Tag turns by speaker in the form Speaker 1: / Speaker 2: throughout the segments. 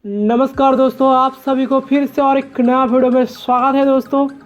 Speaker 1: नमस्कार दोस्तों, आप सभी को फिर से और एक नया वीडियो में स्वागत है।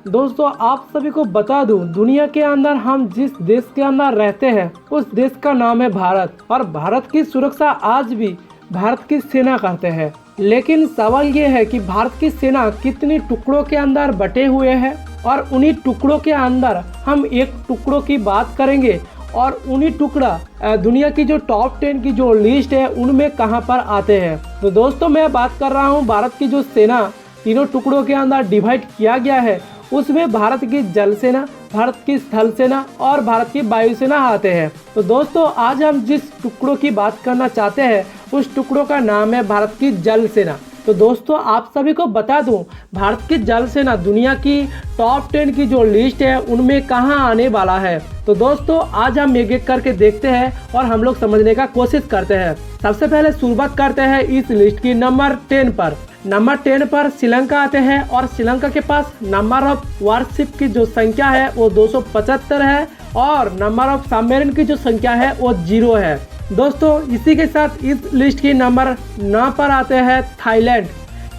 Speaker 1: दोस्तों आप सभी को बता दूं, दुनिया के अंदर हम जिस देश के अंदर रहते हैं उस देश का नाम है भारत। और भारत की सुरक्षा आज भी भारत की सेना करते हैं। लेकिन सवाल ये है कि भारत की सेना कितनी टुकड़ों के अंदर बटे हुए हैं, और उन्हीं टुकड़ों के अंदर हम एक टुकड़ों की बात करेंगे। और उन्हीं टुकड़ा दुनिया की जो टॉप 10 की जो लिस्ट है उनमें कहां पर आते हैं। तो दोस्तों मैं बात कर रहा हूं भारत की जो सेना तीनों टुकड़ों के अंदर डिवाइड किया गया है, उसमें भारत की जल सेना, भारत की स्थल सेना और भारत की वायुसेना आते हैं। तो दोस्तों आज हम जिस टुकड़ों की बात करना चाहते हैं उस टुकड़ों का नाम है भारत की जल सेना। तो दोस्तों आप सभी को बता दूं, भारत की जल सेना दुनिया की टॉप 10 की जो लिस्ट है उनमें कहां आने वाला है। तो दोस्तों आज हम एक एक करके देखते हैं और हम लोग समझने का कोशिश करते हैं। सबसे पहले शुरुआत करते हैं इस लिस्ट की नंबर 10 पर। नंबर 10 पर श्रीलंका आते हैं और श्रीलंका के पास नंबर ऑफ वारशिप की जो संख्या है वो 275 है और नंबर ऑफ सबमरीन की जो संख्या है वो 0 है। दोस्तों इसी के साथ इस लिस्ट की नंबर 9 पर आते हैं थाईलैंड।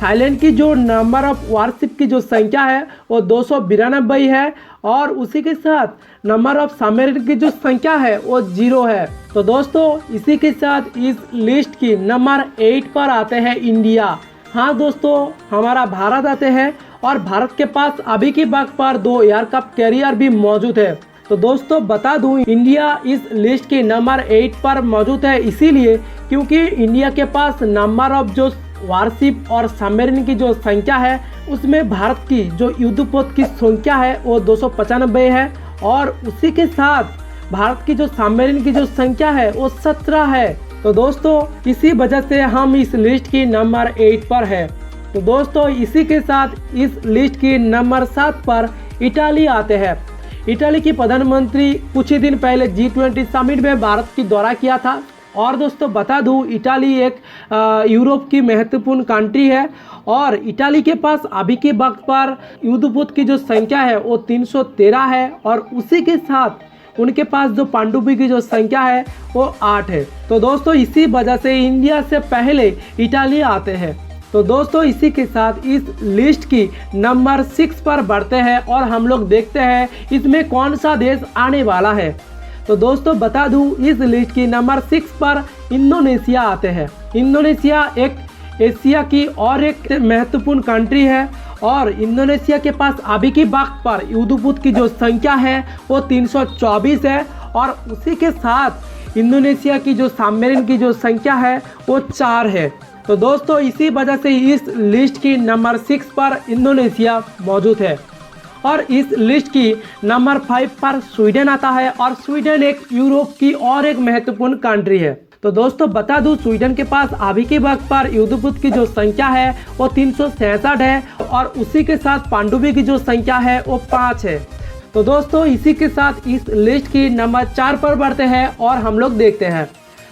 Speaker 1: थाईलैंड की जो नंबर ऑफ वारशिप की जो संख्या है वो 292 है और उसी के साथ नंबर ऑफ सबमरीन की जो संख्या है वो 0 है। तो दोस्तों इसी के साथ इस लिस्ट की नंबर 8 पर आते हैं इंडिया। हाँ दोस्तों हमारा भारत आते हैं और भारत के पास अभी की वक्त पर 2 एयरक्राफ्ट कैरियर भी मौजूद है। तो दोस्तों बता दूं, इंडिया इस लिस्ट के नंबर 8 पर मौजूद है इसीलिए क्योंकि इंडिया के पास नंबर ऑफ जो वारशिप और सबमरीन की जो संख्या है उसमें भारत की जो युद्धपोत की संख्या है वो 295 है और उसी के साथ भारत की जो सबमरीन की जो संख्या है वो 17 है। तो दोस्तों इसी वजह से हम इस लिस्ट की नंबर 8 पर है। तो दोस्तों इसी के साथ इस लिस्ट की नंबर 7 पर इटाली आते हैं। इटाली की प्रधानमंत्री कुछ ही दिन पहले G20 समिट में भारत की दौरा किया था। और दोस्तों बता दूं, इटाली एक यूरोप की महत्वपूर्ण कंट्री है और इटाली के पास अभी के वक्त पर युद्धपोत की जो संख्या है वो 313 है और उसी के साथ उनके पास जो पनडुब्बी की जो संख्या है वो 8 है। तो दोस्तों इसी वजह से इंडिया से पहले इटाली आते हैं। तो दोस्तों इसी के साथ इस लिस्ट की नंबर 6 पर बढ़ते हैं और हम लोग देखते हैं इसमें कौन सा देश आने वाला है। तो दोस्तों बता दूं, इस लिस्ट की नंबर 6 पर इंडोनेशिया आते हैं। इंडोनेशिया एक एशिया की और एक महत्वपूर्ण कंट्री है और इंडोनेशिया के पास अभी की वक्त पर युद्धपोत की जो संख्या है वो 324 है और उसी के साथ इंडोनेशिया की जो सबमरीन की जो संख्या है वो 4 है। तो दोस्तों इसी वजह से इस लिस्ट की नंबर 6 पर इंडोनेशिया मौजूद है। और इस लिस्ट की नंबर 5 पर स्वीडन आता है और स्वीडन एक यूरोप की और एक महत्वपूर्ण कंट्री है। तो दोस्तों बता दूं, स्वीडन के पास अभी के वक्त पर युद्धपोत की जो संख्या है वो 366 है और उसी के साथ पनडुब्बी की जो संख्या है वो 5 है। तो दोस्तों इसी के साथ इस लिस्ट की नंबर 4 पर बढ़ते हैं और हम लोग देखते हैं।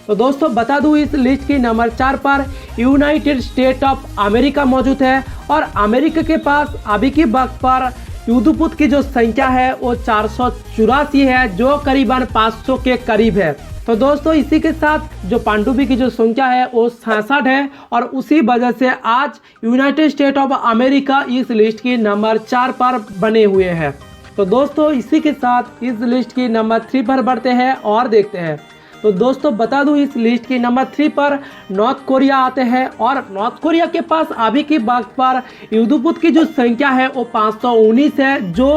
Speaker 1: तो दोस्तों बता दूं, इस लिस्ट की नंबर 4 पर यूनाइटेड स्टेट ऑफ अमेरिका मौजूद है और अमेरिका के पास अभी की वक्त पर युद्धपोत की जो संख्या है वो 484 है जो करीबन 500 के करीब है। तो दोस्तों इसी के साथ जो पनडुब्बी की जो संख्या है वो 66 है और उसी वजह से आज यूनाइटेड स्टेट ऑफ अमेरिका इस लिस्ट की नंबर 4 पर बने हुए हैं। तो दोस्तों इसी के साथ इस लिस्ट की नंबर 3 पर बढ़ते हैं और देखते हैं। तो दोस्तों बता दूं, इस लिस्ट की नंबर 3 पर नॉर्थ कोरिया आते हैं और नॉर्थ कोरिया के पास अभी की वक्त पर युद्धपोत की जो संख्या है वो 519 है जो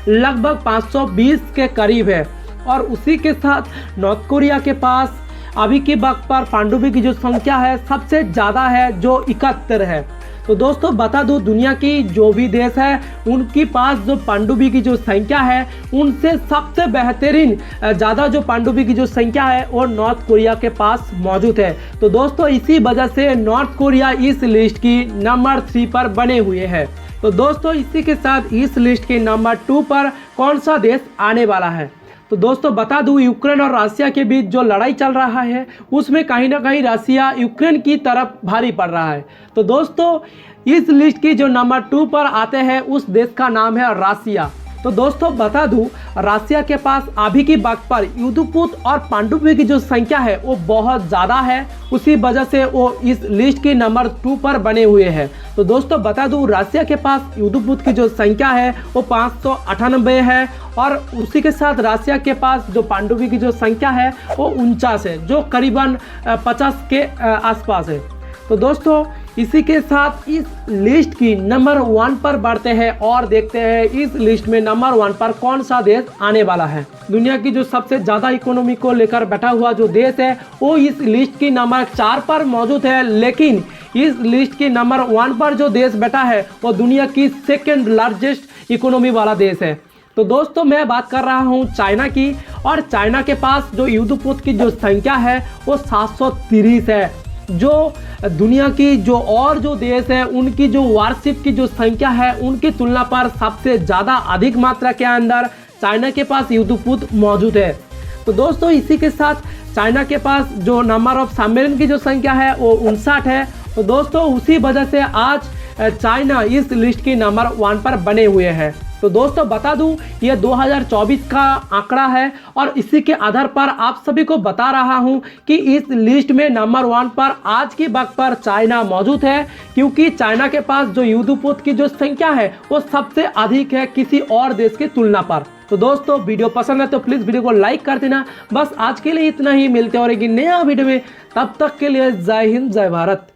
Speaker 1: लगभग 520 के करीब है और उसी के साथ नॉर्थ कोरिया के पास अभी के वक्त पर पनडुब्बी की जो संख्या है सबसे ज़्यादा है जो 71 है। तो दोस्तों बता दूं, दुनिया की जो भी देश है उनके पास जो पनडुब्बी की जो संख्या है उनसे सबसे बेहतरीन ज़्यादा जो पनडुब्बी की जो संख्या है वो नॉर्थ कोरिया के पास मौजूद है। तो दोस्तों इसी वजह से नॉर्थ कोरिया इस लिस्ट की नंबर 3 पर बने हुए हैं। तो दोस्तों इसी के साथ इस लिस्ट के नंबर 2 पर कौन सा देश आने वाला है। तो दोस्तों बता दूं, यूक्रेन और रशिया के बीच जो लड़ाई चल रहा है उसमें कहीं ना कहीं रशिया यूक्रेन की तरफ भारी पड़ रहा है। तो दोस्तों इस लिस्ट की जो नंबर 2 पर आते हैं उस देश का नाम है रशिया। तो दोस्तों बता दूं, रसिया के पास अभी की वक्त पर युद्धपोत और पनडुब्बी की जो संख्या है वो बहुत ज़्यादा है। उसी वजह से वो इस लिस्ट की नंबर 2 पर बने हुए हैं। तो दोस्तों बता दूं, रसिया के पास युद्धपोत की जो संख्या है वो 598 है और उसी के साथ रसिया के पास जो पनडुब्बी की जो संख्या है वो 49 है, जो करीबन 50 के आसपास है। तो दोस्तों इसी के साथ इस लिस्ट की नंबर 1 पर बढ़ते हैं और देखते हैं इस लिस्ट में नंबर 1 पर कौन सा देश आने वाला है। दुनिया की जो सबसे ज़्यादा इकोनॉमी को लेकर बैठा हुआ जो देश है वो इस लिस्ट की नंबर 4 पर मौजूद है, लेकिन इस लिस्ट की नंबर 1 पर जो देश बैठा है वो दुनिया की सेकेंड लार्जेस्ट इकोनॉमी वाला देश है। तो दोस्तों मैं बात कर रहा हूँ चाइना की, और चाइना के पास जो युद्धपोत की जो संख्या है वो 730 है। जो दुनिया की जो और जो देश है उनकी जो वार्षिक की जो संख्या है उनकी तुलना पर सबसे ज़्यादा अधिक मात्रा के अंदर चाइना के पास युद्धपोत मौजूद है। तो दोस्तों इसी के साथ चाइना के पास जो नंबर ऑफ सबमरीन की जो संख्या है वो 59 है। तो दोस्तों उसी वजह से आज चाइना इस लिस्ट की नंबर 1 पर बने हुए हैं। तो दोस्तों बता दूं, ये 2024 का आंकड़ा है और इसी के आधार पर आप सभी को बता रहा हूं कि इस लिस्ट में नंबर 1 पर आज की वक्त पर चाइना मौजूद है, क्योंकि चाइना के पास जो युद्धपोत की जो संख्या है वो सबसे अधिक है किसी और देश की तुलना पर। तो दोस्तों वीडियो पसंद है तो प्लीज़ वीडियो को लाइक कर देना। बस आज के लिए इतना ही, मिलते हैं और एक नया वीडियो में, तब तक के लिए जय हिंद जय भारत।